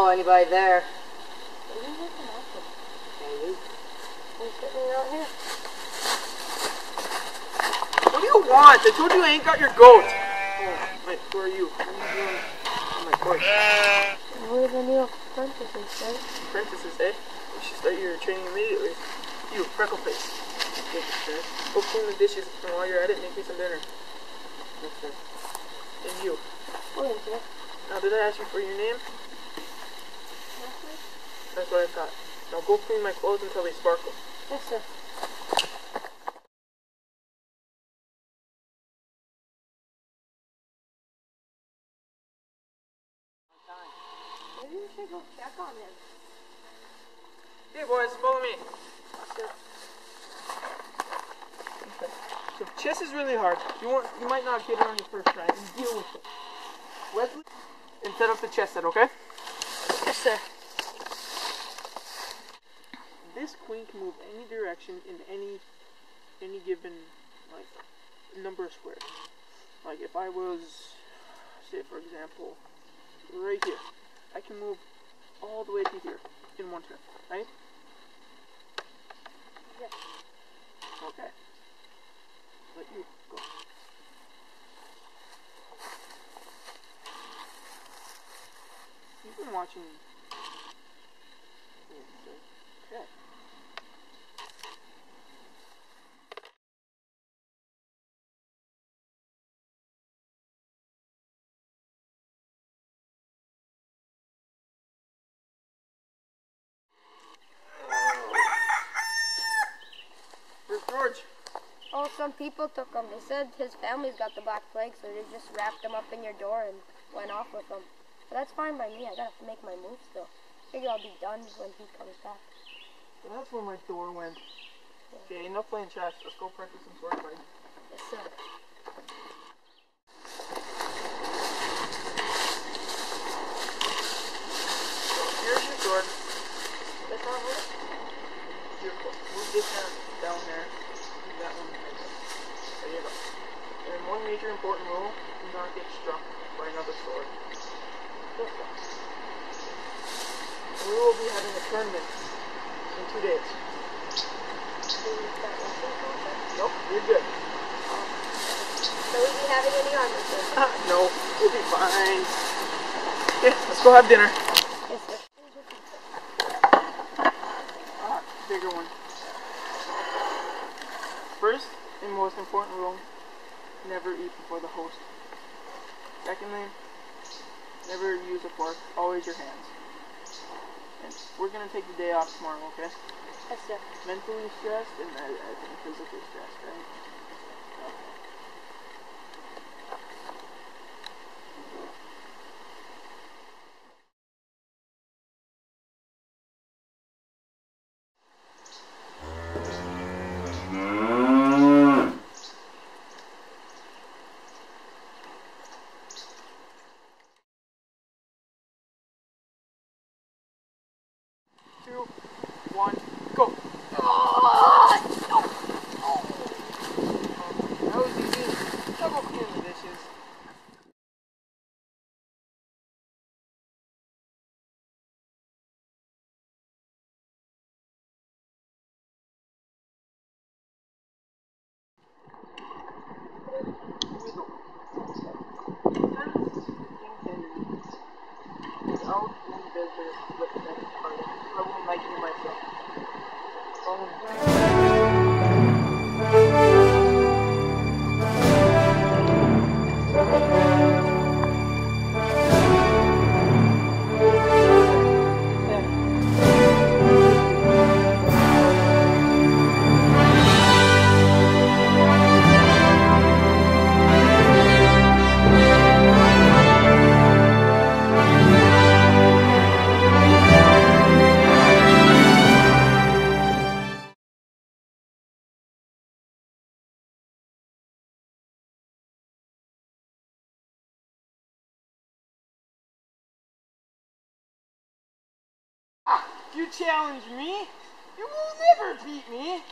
saw anybody there. What are you looking at? Hey, you. I'm sitting right here. What do you want? I told you I ain't got your goat. Oh, wait, who are you? What are you doing on my course? We're the new apprentices, right? Apprentices, eh? You should start your training immediately. You, Freckleface. Thank you, sir. Go clean the dishes, and while you're at it, make me some dinner. Yes, sir. And you. What is it? Now, did I ask you for your name? Nothing? That's what I thought. Now go clean my clothes until they sparkle. Yes, sir. Maybe we should go check on him. Hey, boys, follow me. Yes, sir. Okay. So chess is really hard. You might not get it on your first try. And deal with it. Wesley, and set up the chess set, okay? Yes, sir. This queen can move any direction in any given number of squares. Like if I was, say for example, right here, I can move all the way to here in one turn, right? Yes. Okay. Let you go. You've been watching. Okay. Where's George? Oh, some people took him. They said his family's got the Black Plague, so they just wrapped him up in your door and went off with him. But that's fine by me. I gotta make my move still. Figure I'll be done when he comes back. So that's where my door went. Okay, enough playing chess. Let's go practice some sword fighting. Yes, sir. So here's your sword. That's all right. Beautiful. Move this down there. Move that one right there. There you go. And one major important rule: do not get struck by another sword. Yes, sir. We will be having a tournament in 2 days. Nope, you're good. So we'll be having any armor, sir? No, we'll be fine. Yeah, let's go have dinner. Yes, sir. Bigger one. First and most important rule: never eat before the host. Secondly, never use a fork, always your hands. And we're gonna take the day off tomorrow, okay? Yes, sir. Mentally stressed and I think physically stressed, right? Okay. Two, one, go! That was easy. Double clean the dishes. Out in business with the next party. I won't like you myself. You challenge me? You will never beat me!